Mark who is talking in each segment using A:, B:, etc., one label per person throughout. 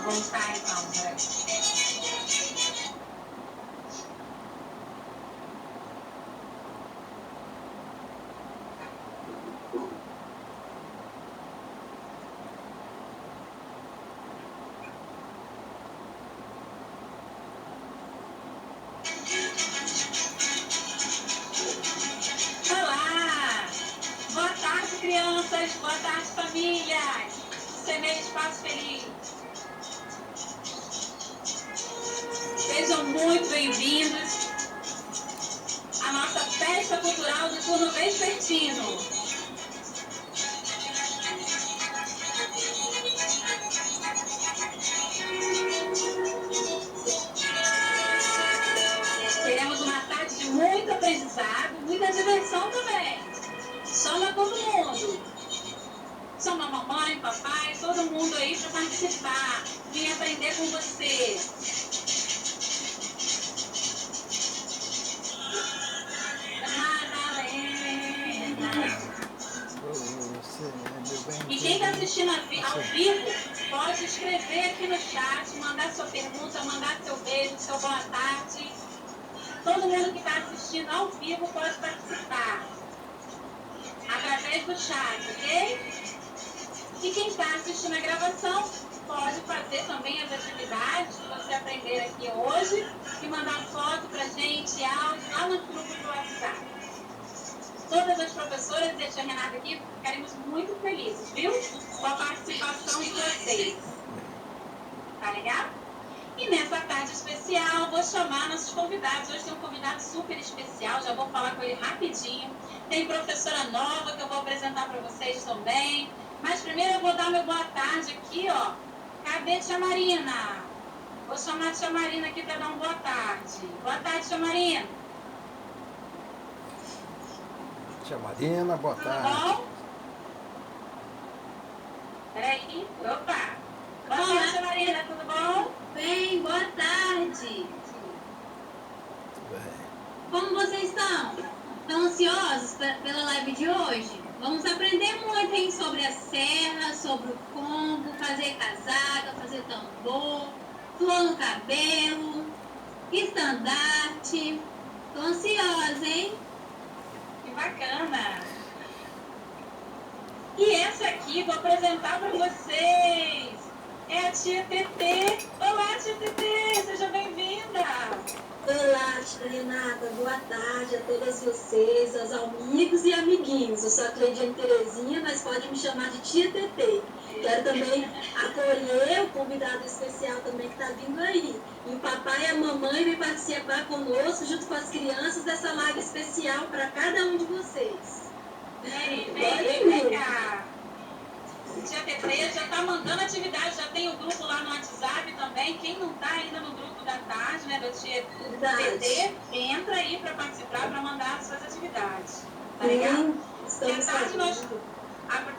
A: voltar então, né? Olá! Boa tarde, crianças! Boa tarde, famílias! Semeia Espaço Feliz! Sejam muito bem-vindos à nossa festa cultural do turno vespertino. Teremos uma tarde de muito aprendizado, muita diversão também. Chama todo mundo. Chama a mamãe, papai, todo mundo aí para participar. Vim aprender com você. E quem está assistindo ao vivo, pode escrever aqui no chat, mandar sua pergunta, mandar seu beijo, seu boa tarde. Todo mundo que está assistindo ao vivo pode participar através do chat, ok? E quem está assistindo a gravação pode fazer também as atividades que você aprender aqui hoje e mandar foto para a gente, áudio, lá no grupo do WhatsApp. Todas as professoras e a tia Renata aqui ficaremos muito felizes, viu? Com a participação de vocês. Tá legal? E nessa tarde especial, vou chamar nossos convidados. Hoje tem um convidado super especial, já vou falar com ele rapidinho. Tem professora nova que eu vou apresentar para vocês também. Mas primeiro eu vou dar meu boa tarde aqui, ó. Cadê tia Marina? Vou chamar a tia Marina aqui para dar uma boa tarde. Boa tarde, tia Marina.
B: Tia Marina, boa tarde.
A: Tudo bom? Peraí. Opa. Boa tarde, tia Marina. Tudo bom?
C: Bem, boa tarde.
B: Tudo bem.
C: Como vocês estão? Estão ansiosos pela live de hoje? Vamos aprender muito, hein? Sobre a serra, sobre o combo, fazer casaca, fazer tambor, flor no cabelo, estandarte. Tô ansiosa, hein?
A: Que bacana. E essa aqui, vou apresentar para vocês. É a tia Tetê. Olá, tia Tetê. Seja bem-vinda.
D: Olá, tia Renata, boa tarde a todas vocês, aos amigos e amiguinhos. Eu sou a Cleidiane Terezinha, mas pode me chamar de tia Tetê. Quero também acolher o convidado especial também que está vindo aí. E o papai e a mamãe vêm participar conosco, junto com as crianças, dessa live especial para cada um de vocês.
A: Vem cá. Tia Tetê já está mandando atividade, já tem o grupo lá no WhatsApp também. Quem não está ainda no grupo da tarde, né, da tia Tetê, entra aí para participar, para mandar as suas atividades. Tá legal?
D: Estamos fazendo.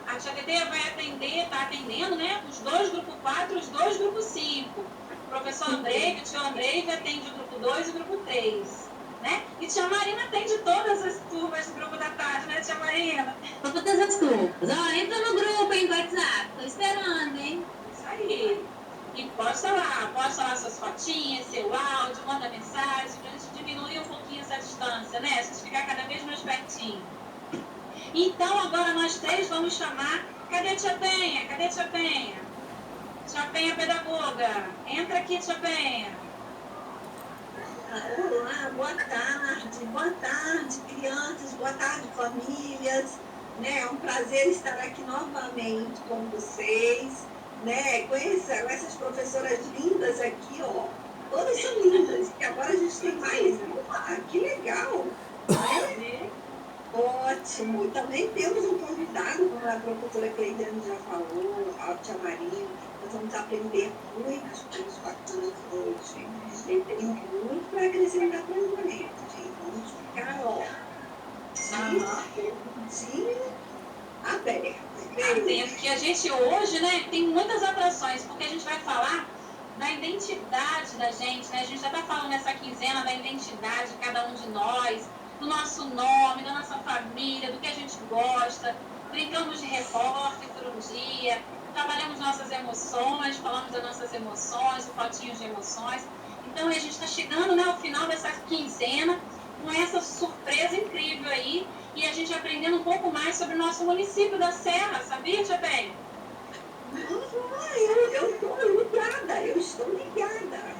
A: A tia Tetê vai atender, está atendendo, né, os dois grupo 4 e os dois grupo 5. O professor Andrei, o tio Andrei atende o grupo 2 e o grupo 3. Né? E tia Marina atende todas as turmas do grupo da tarde, né, tia Marina?
C: Todas as turmas. Ó, entra no grupo, hein, do WhatsApp. Tô esperando, hein?
A: Isso aí. E posta lá suas fotinhas, seu áudio, manda mensagem, pra gente diminuir um pouquinho essa distância, né? A gente ficar cada vez mais pertinho. Então, agora nós três vamos chamar... Cadê a tia Penha? Cadê a tia Penha? Tia Penha pedagoga. Entra aqui, tia Penha.
D: Olá, boa tarde, crianças, boa tarde, famílias, né? É um prazer estar aqui novamente com vocês, né? Com essas professoras lindas aqui, ó, todas são lindas, e agora a gente tem mais uma, que legal, né? Ótimo, e também temos um convidado, como a professora Cleidiane já falou, a tia Marina. Nós vamos aprender muitas coisas bacanas hoje. E tem muito para acrescentar para o gente. Vamos ficar, ó, aberto.
A: Porque a gente hoje, né, tem muitas atrações, porque a gente vai falar da identidade da gente, né? A gente já está falando nessa quinzena da identidade de cada um de nós, do nosso nome, da nossa família, do que a gente gosta. Brincamos de repórter por um dia. trabalhamos nossas emoções, falamos das nossas emoções, o potinho de emoções. Então, a gente está chegando, né, ao final dessa quinzena com essa surpresa incrível aí, e a gente aprendendo um pouco mais sobre o nosso município da Serra, sabia, Tia Bem?
D: Eu estou ligada.
A: É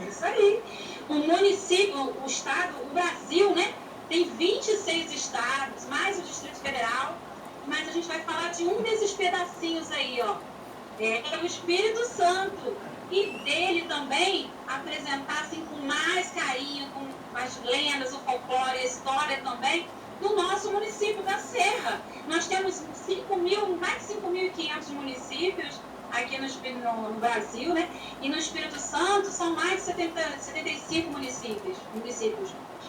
A: isso aí. O município, o estado, o Brasil, né, tem 26 estados, mais o Distrito Federal, mas a gente vai falar de um desses pedacinhos aí, ó. É o Espírito Santo. E dele também apresentar assim, com mais carinho, com as lendas, o folclore, a história também, do nosso município da Serra. Nós temos mais de 5.500 municípios aqui no Brasil, né? E no Espírito Santo são mais de 75 municípios.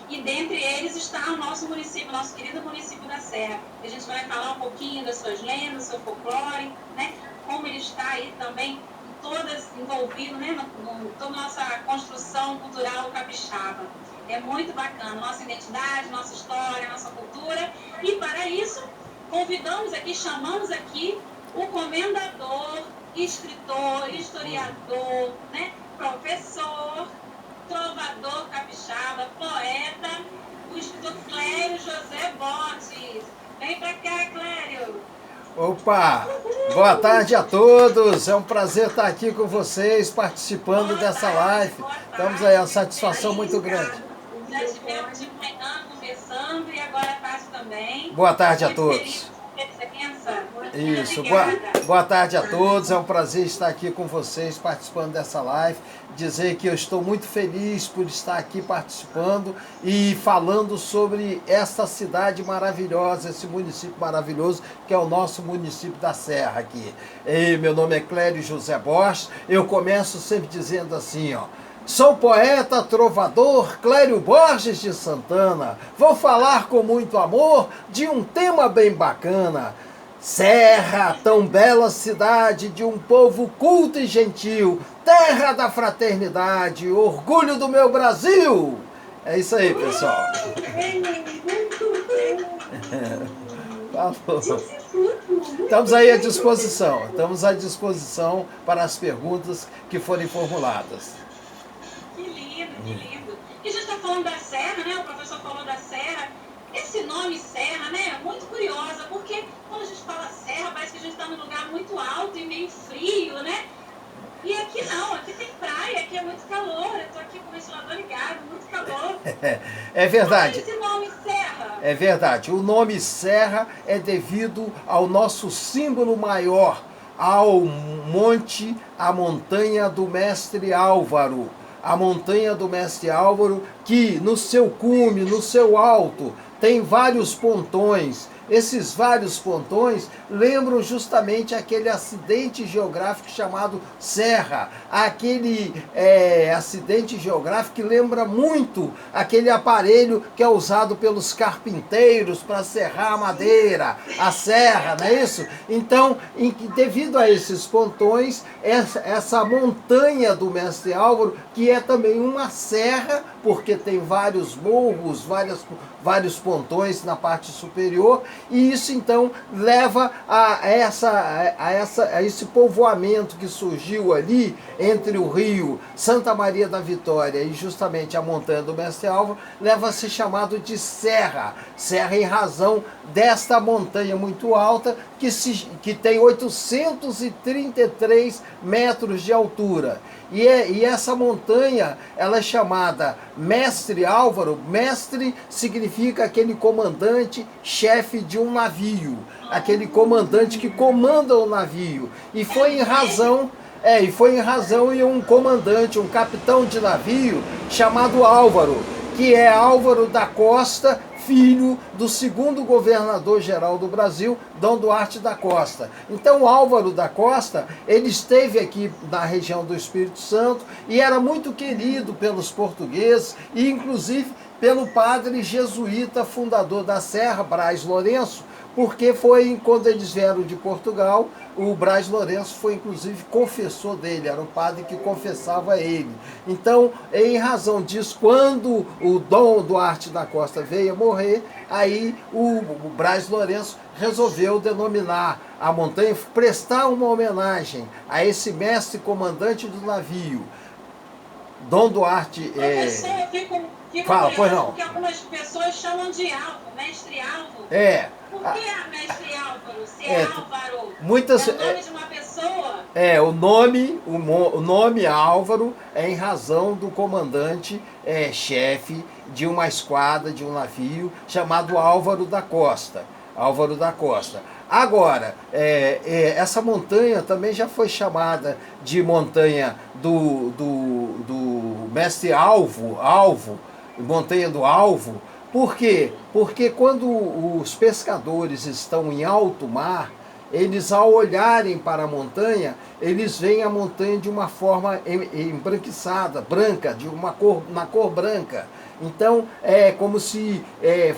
A: E dentre eles está o nosso município, nosso querido município da Serra. A gente vai falar um pouquinho das suas lendas, do seu folclore, né? Como ele está aí também, todas envolvido, né? Toda a nossa construção cultural capixaba. É muito bacana, nossa identidade, nossa história, nossa cultura. E para isso, chamamos aqui o comendador, escritor, historiador, né? Professor, trovador capixaba, poeta, o escritor Clério José Borges. Vem pra cá, Clério.
B: Opa! Boa tarde a todos! É um prazer estar aqui com vocês, participando dessa live. Estamos aí, uma satisfação muito grande.
A: Já estivemos de manhã conversando e agora à tarde também.
B: Boa tarde a todos. Isso, boa tarde a todos. É um prazer estar aqui com vocês, participando dessa live. Dizer que eu estou muito feliz por estar aqui participando e falando sobre essa cidade maravilhosa, esse município maravilhoso, que é o nosso município da Serra aqui. E meu nome é Clério José Borges. Eu começo sempre dizendo assim, ó. Sou poeta, trovador, Clério Borges de Santana. Vou falar com muito amor de um tema bem bacana. Serra, tão bela cidade de um povo culto e gentil, terra da fraternidade, orgulho do meu Brasil. É isso aí, pessoal. Estamos aí à disposição. Estamos à disposição para as perguntas que forem formuladas.
A: Que lindo. E a gente está falando da Serra, né? O professor falou da Serra. Esse nome Serra, né? É muito curiosa, porque quando a gente fala Serra, parece que a gente está num lugar muito alto e meio frio, né? E aqui não, aqui tem praia, aqui é muito calor. Eu estou aqui com o ventilador ligado, muito calor.
B: É verdade.
A: Qual é esse nome Serra?
B: É verdade. O nome Serra é devido ao nosso símbolo maior, ao monte, a montanha do Mestre Álvaro. A montanha do Mestre Álvaro, que no seu cume, no seu alto, tem vários pontões. Esses vários pontões lembram justamente aquele acidente geográfico chamado Serra. Aquele acidente geográfico que lembra muito aquele aparelho que é usado pelos carpinteiros para serrar a madeira, a serra, não é isso? Então, devido a esses pontões, essa montanha do Mestre Álvaro, que é também uma serra, porque tem vários morros, vários pontões na parte superior, e isso então leva a esse povoamento que surgiu ali entre o rio Santa Maria da Vitória e justamente a montanha do Mestre Álvaro, leva a ser chamado de Serra. Serra em razão desta montanha muito alta que tem 833 metros de altura. E essa montanha, ela é chamada Mestre Álvaro. Mestre significa aquele comandante, chefe de um navio, aquele comandante que comanda o navio. E foi em razão de um comandante, um capitão de navio chamado Álvaro, que é Álvaro da Costa, filho do segundo governador-geral do Brasil, Dom Duarte da Costa. Então, Álvaro da Costa, ele esteve aqui na região do Espírito Santo e era muito querido pelos portugueses e, inclusive, pelo padre jesuíta fundador da Serra, Braz Lourenço, porque foi quando eles vieram de Portugal, o Braz Lourenço foi inclusive confessor dele, era o padre que confessava ele. Então, em razão disso, quando o Dom Duarte da Costa veio a morrer, aí o Braz Lourenço resolveu denominar a montanha, prestar uma homenagem a esse mestre comandante do navio, Dom Duarte.
A: Professor, eu fico
B: Fala, pois não.
A: porque algumas pessoas chamam de Alvo, mestre Alvo. Por que a mestre Álvaro? Se é Álvaro,
B: muitas,
A: é o nome de uma pessoa?
B: O nome Álvaro é em razão do comandante chefe de uma esquadra, de um navio, chamado Álvaro da Costa. Álvaro da Costa. Agora, essa montanha também já foi chamada de montanha do mestre Alvo, montanha do Alvo. Por quê? Porque quando os pescadores estão em alto mar, eles ao olharem para a montanha, eles veem a montanha de uma forma embranquiçada, branca, na cor branca. Então é como se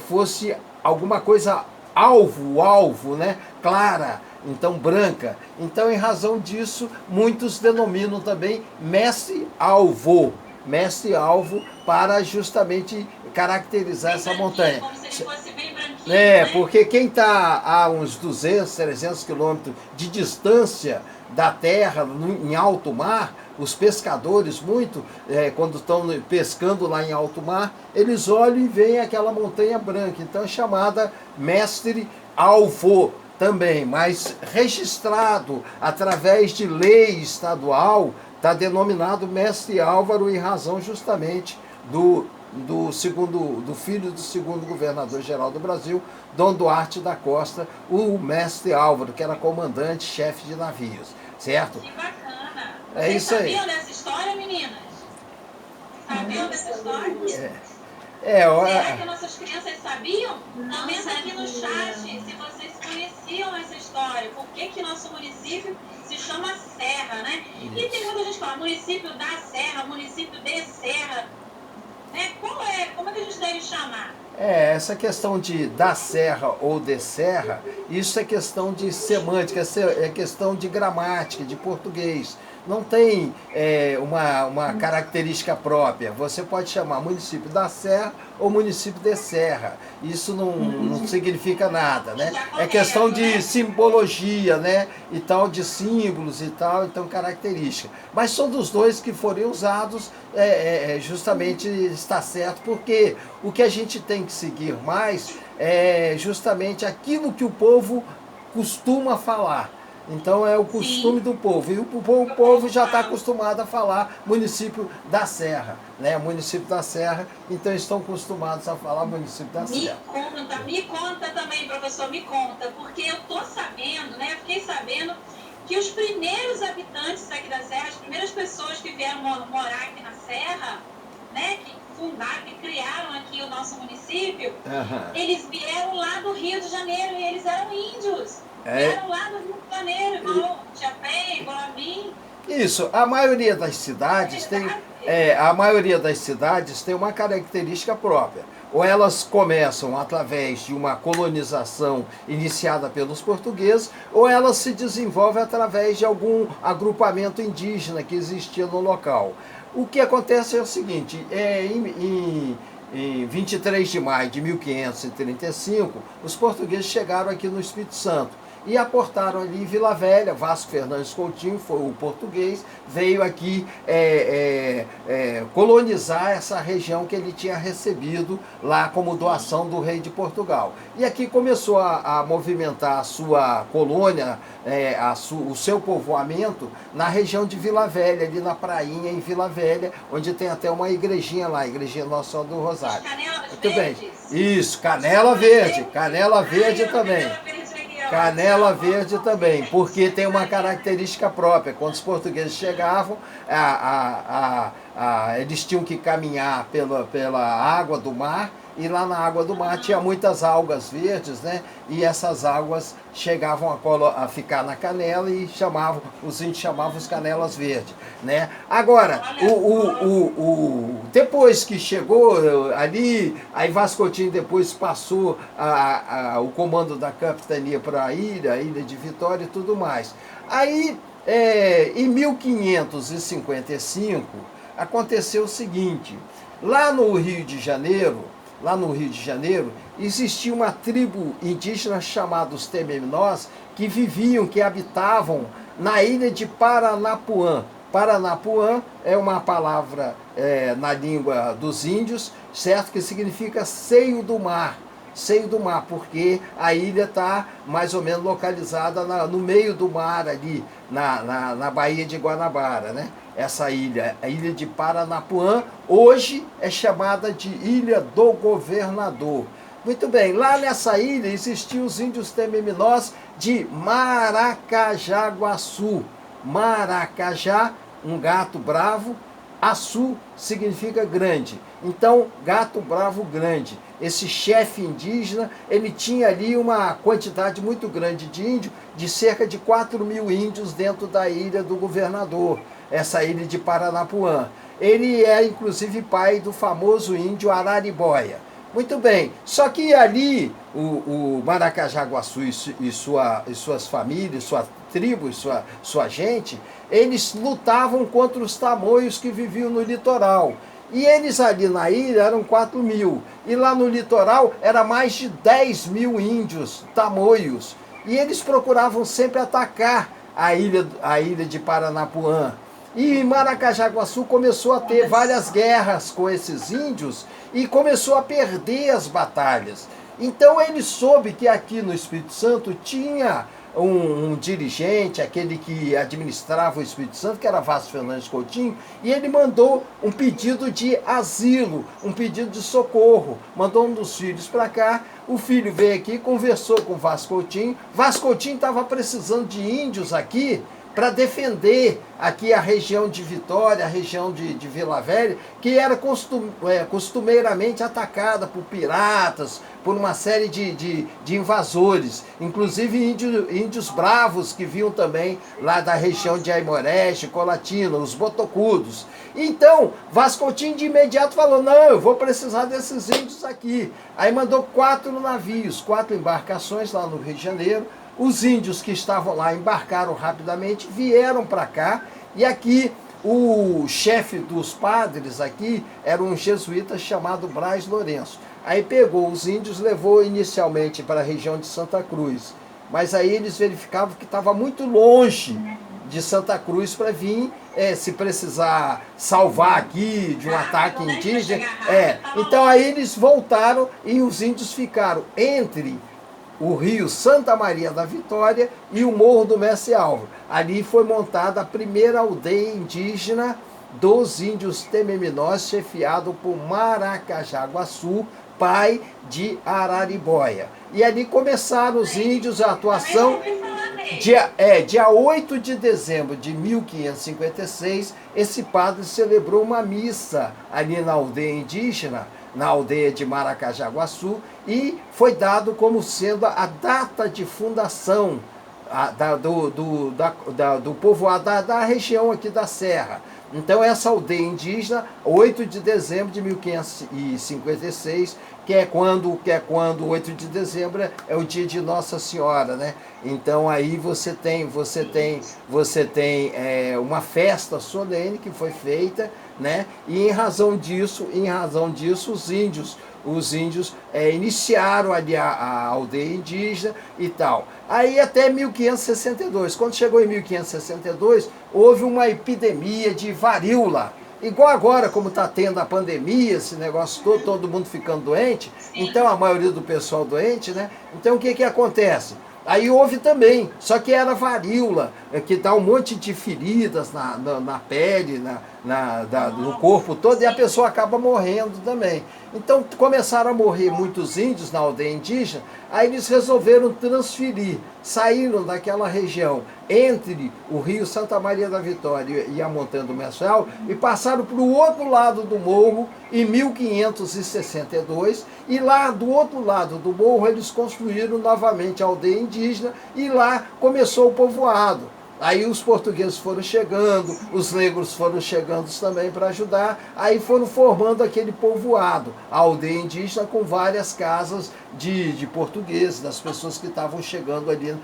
B: fosse alguma coisa alvo, né? Clara, então branca. Então, em razão disso, muitos denominam também mestre-alvo, para justamente caracterizar essa montanha.
A: Como se ele fosse bem branquinho, né?
B: Porque quem está a uns 200, 300 quilômetros de distância da terra, em alto mar, os pescadores quando estão pescando lá em alto mar, eles olham e veem aquela montanha branca, então é chamada mestre-alvo também, mas registrado através de lei estadual, está denominado mestre Álvaro em razão justamente do filho do segundo governador-geral do Brasil, Dom Duarte da Costa, o mestre Álvaro, que era comandante, chefe de navios, certo?
A: Que bacana.
B: É isso aí.
A: Vocês sabiam dessa história, meninas? Sabiam dessa história?
B: Será
A: que nossas crianças sabiam? Comenta aqui no chat se vocês conheciam essa história. Por que nosso município se chama Serra, né?
B: Isso.
A: E tem muita gente que fala município da Serra, município de Serra. Né? Como é que a gente deve chamar?
B: Essa questão de da serra ou de serra, isso é questão de semântica, é questão de gramática, de português. Não tem uma característica própria. Você pode chamar município da Serra ou município de Serra. Isso não significa nada, né? É questão de simbologia, né? E tal, de símbolos e tal, então característica. Mas são dos dois que forem usados, justamente está certo, porque o que a gente tem que seguir mais é justamente aquilo que o povo costuma falar. Então é o costume do povo. E o povo já está acostumado a falar município da Serra, né? Município da Serra, então estão acostumados a falar município da Serra.
A: Me conta também, professor, me conta, porque eu estou sabendo, né? Fiquei sabendo que os primeiros habitantes aqui da Serra, as primeiras pessoas que vieram morar aqui na Serra, né? Que fundaram, que criaram aqui o nosso município, eles vieram lá do Rio de Janeiro e eles eram índios. Vieram lá do Rio de Janeiro, igual Tia Penha, igual a mim.
B: Isso, a maioria das cidades tem uma característica própria. Ou elas começam através de uma colonização iniciada pelos portugueses, ou elas se desenvolvem através de algum agrupamento indígena que existia no local. O que acontece é o seguinte, em 23 de maio de 1535, os portugueses chegaram aqui no Espírito Santo e aportaram ali em Vila Velha. Vasco Fernandes Coutinho foi o português, veio aqui colonizar essa região que ele tinha recebido lá como doação do rei de Portugal. E aqui começou a movimentar a sua colônia, o seu povoamento na região de Vila Velha, ali na prainha em Vila Velha, onde tem até uma igrejinha lá, a Igrejinha Nossa Senhora do Rosário. Muito bem. Isso, Canela Verde também. Canela Verde também, porque tem uma característica própria. Quando os portugueses chegavam, eles tinham que caminhar pela água do mar e lá na água do mar tinha muitas algas verdes, né? E essas algas chegavam a ficar na canela e os índios chamavam os canelas verdes, né? Agora, depois que chegou ali, aí Vasco Coutinho depois passou o comando da capitania para a ilha de Vitória e tudo mais. Aí, em 1555, aconteceu o seguinte: lá no Rio de Janeiro, existia uma tribo indígena chamada os Tememinós, que habitavam na ilha de Paranapuã. Paranapuã é uma palavra na língua dos índios, certo? Que significa seio do mar. Seio do mar, porque a ilha está mais ou menos localizada no meio do mar ali, na Baía de Guanabara, né? Essa ilha, a ilha de Paranapuã, hoje é chamada de Ilha do Governador. Muito bem, lá nessa ilha existiam os índios Tememinós de Maracajaguaçu. Maracajá, um gato bravo, Açu significa grande. Então, gato bravo grande. Esse chefe indígena, ele tinha ali uma quantidade muito grande de índio, de cerca de 4.000 índios dentro da Ilha do Governador, essa ilha de Paranapuã. Ele é, inclusive, pai do famoso índio Araribóia. Muito bem, só que ali o Maracajaguaçu e suas famílias, sua tribo, sua gente, eles lutavam contra os tamoios que viviam no litoral. E eles ali na ilha eram 4.000. E lá no litoral era mais de 10.000 índios tamoios. E eles procuravam sempre atacar a ilha de Paranapuã. E Maracajaguaçu começou a ter várias guerras com esses índios e começou a perder as batalhas. Então ele soube que aqui no Espírito Santo tinha um dirigente, aquele que administrava o Espírito Santo, que era Vasco Fernandes Coutinho, e ele mandou um pedido de asilo, um pedido de socorro. Mandou um dos filhos para cá, o filho veio aqui, conversou com Vasco Coutinho. Vasco Coutinho estava precisando de índios aqui para defender aqui a região de Vitória, a região de Vila Velha, que era costumeiramente atacada por piratas, por uma série de invasores, inclusive índios bravos que vinham também lá da região de Aimoreste, Colatina, os botocudos. Então, Vasco Coutinho de imediato falou: não, eu vou precisar desses índios aqui. Aí mandou 4 navios, 4 embarcações lá no Rio de Janeiro. Os índios que estavam lá embarcaram rapidamente, vieram para cá, e aqui o chefe dos padres aqui era um jesuíta chamado Braz Lourenço. Aí pegou os índios, levou inicialmente para a região de Santa Cruz, mas aí eles verificavam que estava muito longe de Santa Cruz para vir, se precisar salvar aqui de um ataque indígena. Então aí eles voltaram e os índios ficaram entre o rio Santa Maria da Vitória e o Morro do Mestre Álvaro. Ali foi montada a primeira aldeia indígena dos índios Tememinós, chefiado por Maracajaguaçu, pai de Araribóia. E ali começaram os índios a atuação. Dia 8 de dezembro de 1556, esse padre celebrou uma missa ali na aldeia indígena, na aldeia de Maracajaguaçu, e foi dado como sendo a data de fundação do povoado da região aqui da Serra. Então essa aldeia indígena, 8 de dezembro de 1556, que é quando 8 de dezembro é o dia de Nossa Senhora, né? Então aí você tem uma festa solene que foi feita, né? E em razão disso os índios iniciaram ali a aldeia indígena e tal. Aí até 1562, quando chegou em 1562, houve uma epidemia de varíola. Igual agora, como está tendo a pandemia, esse negócio todo mundo ficando doente, então a maioria do pessoal doente, né? Então o que acontece? Aí houve também, só que era varíola, que dá um monte de feridas na pele, no corpo todo, e a pessoa acaba morrendo também. Então começaram a morrer muitos índios na aldeia indígena, aí eles resolveram transferir, saíram daquela região entre o rio Santa Maria da Vitória e a Montanha do Mestre Alvo e passaram para o outro lado do morro em 1562, e lá do outro lado do morro eles construíram novamente a aldeia indígena e lá começou o povoado. Aí os portugueses foram chegando, os negros foram chegando também para ajudar, aí foram formando aquele povoado, a aldeia indígena com várias casas de portugueses, das pessoas que estavam chegando ali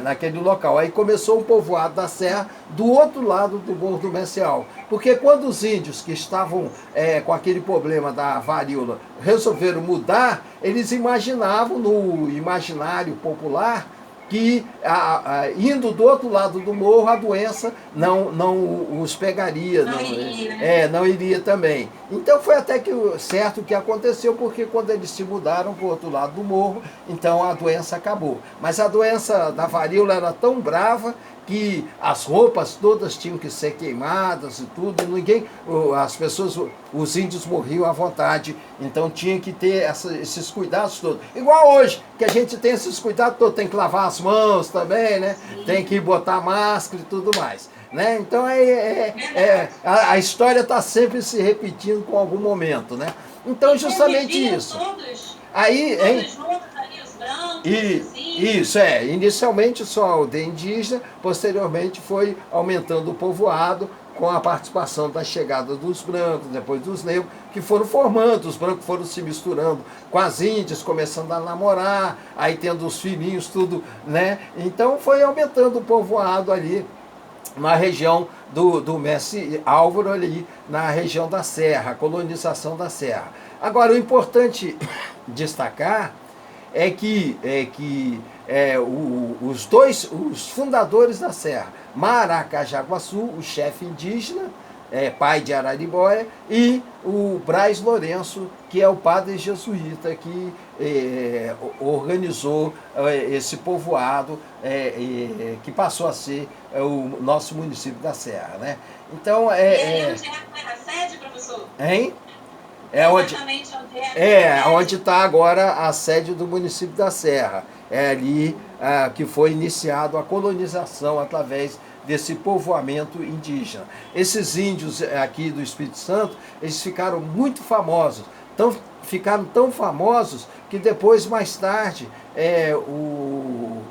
B: naquele local. Aí começou o povoado da serra do outro lado do Morro do Mestre Alvo, porque quando os índios que estavam com aquele problema da varíola resolveram mudar, eles imaginavam no imaginário popular que indo do outro lado do morro a doença não os pegaria, não iria também. Então foi até que certo o que aconteceu, porque quando eles se mudaram para o outro lado do morro, então a doença acabou. Mas a doença da varíola era tão brava que as roupas todas tinham que ser queimadas e tudo, as pessoas, os índios morriam à vontade, então tinha que ter esses cuidados todos. Igual hoje, que a gente tem esses cuidados todos, tem que lavar as mãos também, né? Tem que botar máscara e tudo mais. Né? Então a história está sempre se repetindo com algum momento, né? Então justamente isso. Aí, hein? Isso, inicialmente só a aldeia indígena, posteriormente foi aumentando o povoado com a participação da chegada dos brancos, depois dos negros, que foram formando, os brancos foram se misturando com as índias, começando a namorar, aí tendo os filhinhos, tudo, né? Então foi aumentando o povoado ali na região do Mestre Álvaro, ali na região da Serra, a colonização da Serra. Agora, o importante destacar é que os fundadores da Serra, Maracajaguaçu, o chefe indígena, pai de Araribóia, e o Braz Lourenço, que é o padre jesuíta que organizou esse povoado, que passou a ser o nosso município da Serra, né? Então,
A: onde é a sede, professor?
B: Hein?
A: Onde
B: onde está agora a sede do município da Serra. É ali que foi iniciado a colonização através desse povoamento indígena. Esses índios aqui do Espírito Santo, eles ficaram muito famosos, ficaram tão famosos que depois, mais tarde,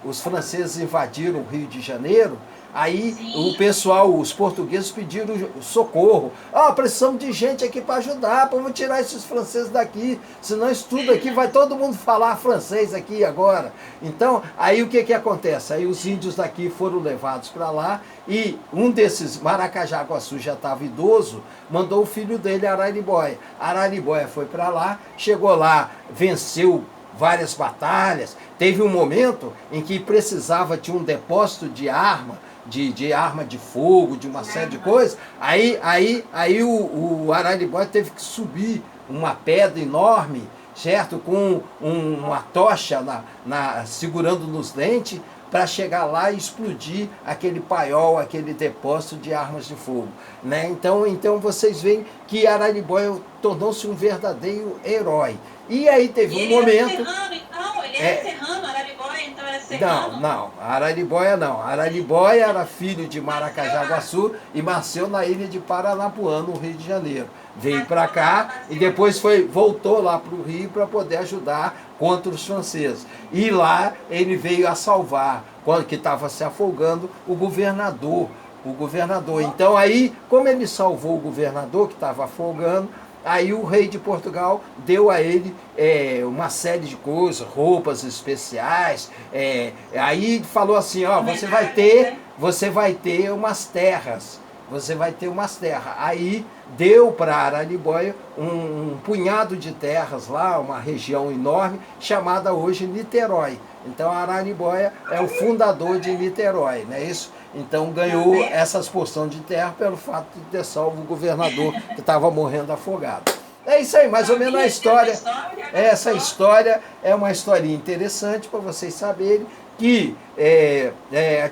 B: os franceses invadiram o Rio de Janeiro. Aí o pessoal, os portugueses pediram socorro. Precisamos de gente aqui para ajudar, vamos tirar esses franceses daqui, senão isso tudo aqui vai todo mundo falar francês aqui agora. Então, aí o que acontece? Aí os índios daqui foram levados para lá e um desses, Maracajaguaçu, já estava idoso, mandou o filho dele, Araribóia. Araribóia foi para lá, chegou lá, venceu várias batalhas. Teve um momento em que precisava de um depósito de arma, de arma de fogo, de uma série de coisas. Aí o Araribóia teve que subir uma pedra enorme, certo? Com uma tocha segurando nos dentes, para chegar lá e explodir aquele paiol, aquele depósito de armas de fogo, né? Então vocês veem que Araribóia tornou-se um verdadeiro herói. E aí teve um momento...
A: Ele era serrano, Araribóia, então era serrano?
B: Não, Araribóia não. Araribóia era filho de Maracajaguaçu e nasceu na ilha de Paranapuã, no Rio de Janeiro. Veio para cá e depois voltou lá para o Rio para poder ajudar contra os franceses. E lá ele veio a salvar, quando que estava se afogando, o governador. Então aí, como ele salvou o governador que estava afogando, aí o rei de Portugal deu a ele uma série de coisas, roupas especiais, aí falou assim, você vai ter umas terras, Aí deu para Araribóia um punhado de terras lá, uma região enorme, chamada hoje Niterói. Então Araribóia é o fundador de Niterói, não é isso? Então ganhou essas porções de terra pelo fato de ter salvo o governador que estava morrendo afogado. É isso aí, mais ou menos a história. Essa história é uma historinha interessante para vocês saberem que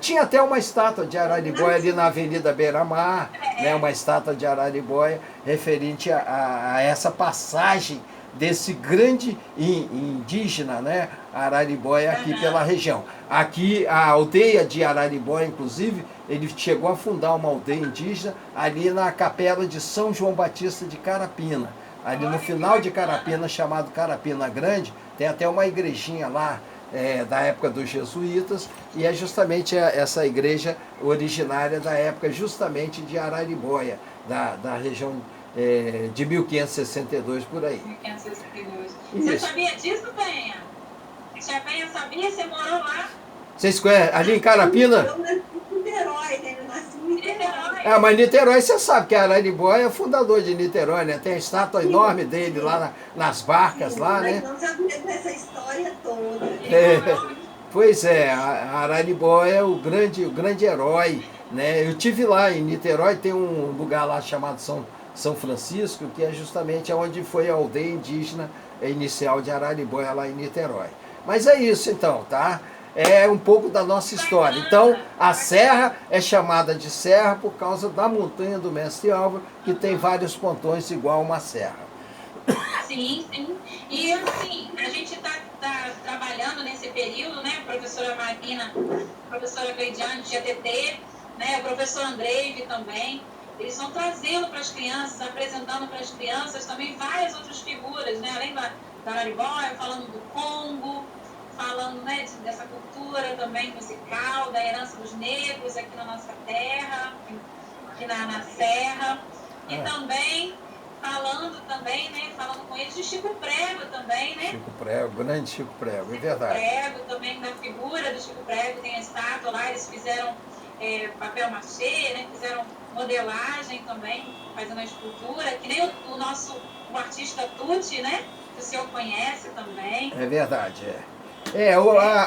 B: tinha até uma estátua de Araribóia ali na Avenida Beira-Mar, né, uma estátua de Araribóia referente a essa passagem desse grande indígena, né, Araribóia, aqui pela região. Aqui, a aldeia de Araribóia, inclusive, ele chegou a fundar uma aldeia indígena ali na capela de São João Batista de Carapina. Ali no final de Carapina, chamado Carapina Grande, tem até uma igrejinha lá, da época dos jesuítas, e é justamente essa igreja originária da época justamente de Araribóia, da região de 1562 por aí.
A: 1562. Você sabia disso, Penha? Tia Penha sabia? Você morou lá?
B: Vocês conhecem? Ali em Carapina?
D: Eu nasci em Niterói, né? Eu nasci em Niterói.
B: Mas Niterói, você sabe que Araribóia é fundador de Niterói, né? Tem a estátua enorme dele lá nas barcas, lá, né?
D: Nós não sabíamos dessa história toda.
B: Pois é, a Araribóia é o grande herói, né? Eu tive lá em Niterói, tem um lugar lá chamado São Francisco, que é justamente onde foi a aldeia indígena inicial de Araribóia, lá em Niterói. Mas é isso então, tá? É um pouco da nossa história. Então, a serra é chamada de serra por causa da montanha do Mestre Álvaro, que tem vários pontões igual uma serra.
A: Sim, sim. E assim, a gente está trabalhando nesse período, né? A professora Marina, a professora Cleidiane, de GTT, né? O professor Andrei também. Eles estão trazendo para as crianças, apresentando para as crianças também várias outras figuras, né? Além da Araribóia, falando do Congo, falando, né, dessa cultura também musical, da herança dos negros aqui na nossa terra, aqui na Serra. E também falando com eles de Chico Prego também, né?
B: Chico Prego, grande Chico Prego, é verdade.
A: Chico Prego também, da figura do Chico Prego, tem a estátua lá, eles fizeram papel machê, né? Fizeram modelagem também, fazendo a escultura, que nem o artista Tucci, né? Que o senhor conhece também.
B: É verdade,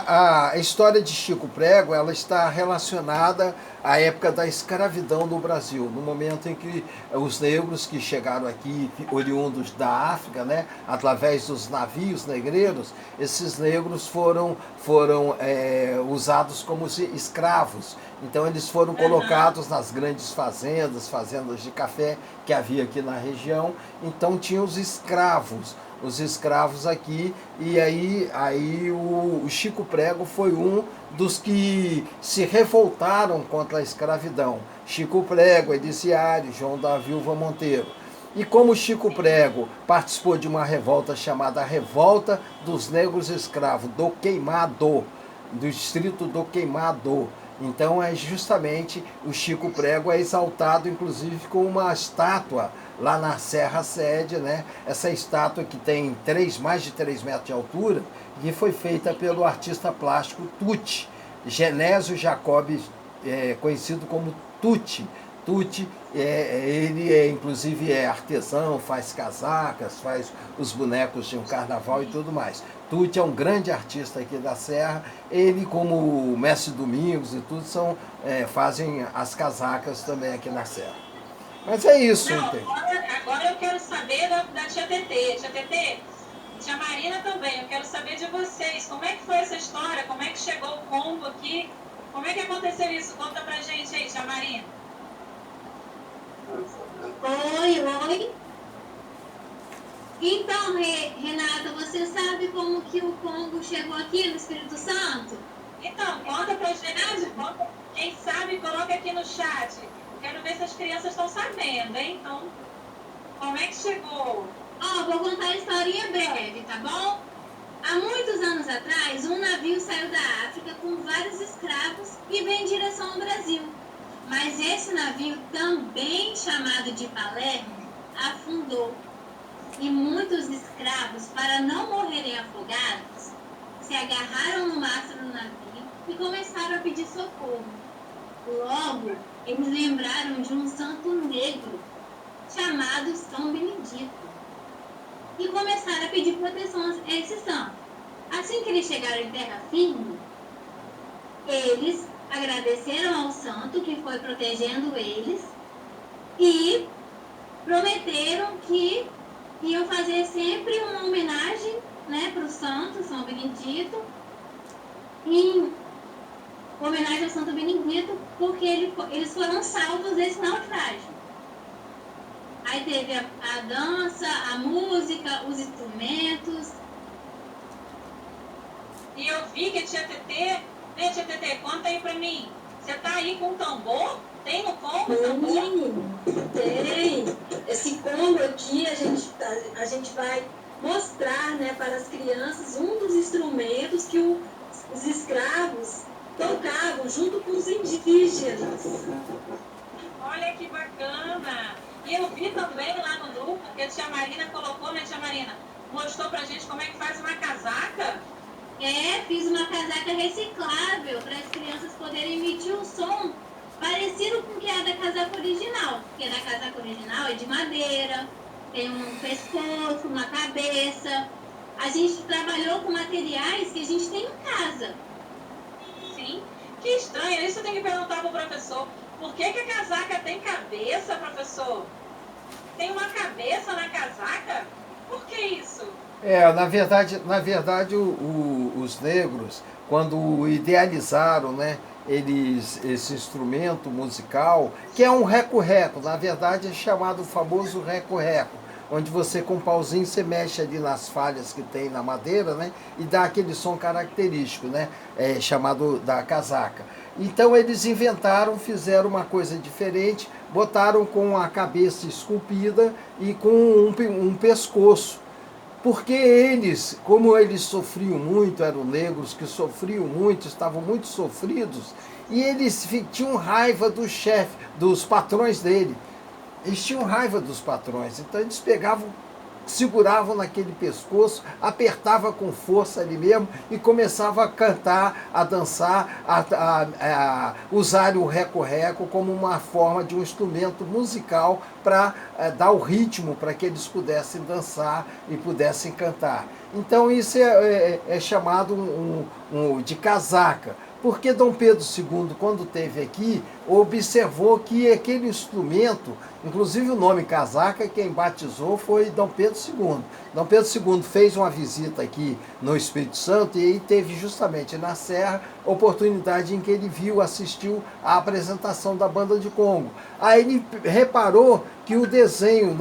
B: a história de Chico Prego, ela está relacionada à época da escravidão no Brasil, no momento em que os negros que chegaram aqui, oriundos da África, né, através dos navios negreiros, esses negros foram usados como escravos. Então eles foram colocados nas grandes fazendas de café que havia aqui na região. Então tinha os escravos aqui, e aí o Chico Prego foi um dos que se revoltaram contra a escravidão. Chico Prego, Elisiário, João da Viúva Monteiro. E como Chico Prego participou de uma revolta chamada Revolta dos Negros Escravos, do Queimado, do distrito do Queimado. Então é justamente o Chico Prego é exaltado, inclusive, com uma estátua lá na Serra Sede, né? Essa estátua que tem mais de 3 metros de altura, e foi feita pelo artista plástico Tucci, Genésio Jacob, conhecido como Tucci. Tucci, ele inclusive é artesão, faz casacas, faz os bonecos de um carnaval e tudo mais. Tucci é um grande artista aqui da Serra. Ele, como o Mestre Domingos e tudo, fazem as casacas também aqui na Serra. Mas é isso.
A: Não, agora eu quero saber da tia Tetê. Tia Tetê, tia Marina também, eu quero saber de vocês. Como é que foi essa história? Como é que chegou o Congo aqui? Como é que aconteceu isso? Conta pra gente aí, tia Marina.
C: Oi. Então, Renata, você sabe como que o Congo chegou aqui no Espírito Santo?
A: Então, conta pra gente. Quem sabe, coloca aqui no chat. Quero ver se as crianças estão sabendo, hein? Então, como é que chegou?
C: Vou contar a historinha breve, tá bom? Há muitos anos atrás, um navio saiu da África com vários escravos e veio em direção ao Brasil. Mas esse navio, também chamado de Palermo, afundou. E muitos escravos, para não morrerem afogados, se agarraram no mastro do navio e começaram a pedir socorro. Logo, eles lembraram de um santo negro chamado São Benedito e começaram a pedir proteção a esse santo. Assim que eles chegaram em terra firme, eles agradeceram ao santo que foi protegendo eles e prometeram que iam fazer sempre uma homenagem, né, para o santo São Benedito, em homenagem ao Santo Benedito, porque eles foram salvos desse naufrágio. Aí teve a dança, a música, os instrumentos.
A: E eu vi que tia Tetê, né, tia Tetê, conta aí pra mim. Você tá aí com tambor? Tem no combo tambor?
D: Tem. Esse combo aqui a gente vai mostrar, né, para as crianças um dos instrumentos que os escravos tocavam junto com os indígenas.
A: Olha que bacana! E eu vi também lá no grupo que a tia Marina colocou, né, tia Marina? Mostrou pra gente como é que faz uma casaca.
C: Fiz uma casaca reciclável para as crianças poderem emitir um som parecido com o que é da casaca original. Porque a da casaca original é de madeira, tem um pescoço, uma cabeça. A gente trabalhou com materiais que a gente tem em casa.
A: Sim. Que estranho, isso eu tenho que perguntar pro professor. Por que a casaca tem cabeça, professor? Tem uma cabeça na casaca? Por que isso?
B: Na verdade os negros, quando idealizaram, né, esse instrumento musical, que é um reco-reco, na verdade é chamado o famoso reco-reco, onde você com um pauzinho você mexe ali nas falhas que tem na madeira, né, e dá aquele som característico, né, chamado da casaca. Então eles inventaram, fizeram uma coisa diferente, botaram com a cabeça esculpida e com um pescoço. Porque eles, como eles sofriam muito, eram negros que sofriam muito, estavam muito sofridos, e eles tinham raiva do chefe, dos patrões dele. Eles tinham raiva dos patrões, então eles pegavam, seguravam naquele pescoço, apertava com força ali mesmo e começava a cantar, a dançar, a usar o reco-reco como uma forma de um instrumento musical para dar o ritmo para que eles pudessem dançar e pudessem cantar. Então isso é chamado de casaca. Porque Dom Pedro II, quando esteve aqui, observou que aquele instrumento, inclusive o nome casaca, quem batizou foi Dom Pedro II. Dom Pedro II fez uma visita aqui no Espírito Santo e aí teve justamente na Serra oportunidade em que ele assistiu à apresentação da banda de Congo. Aí ele reparou que o desenho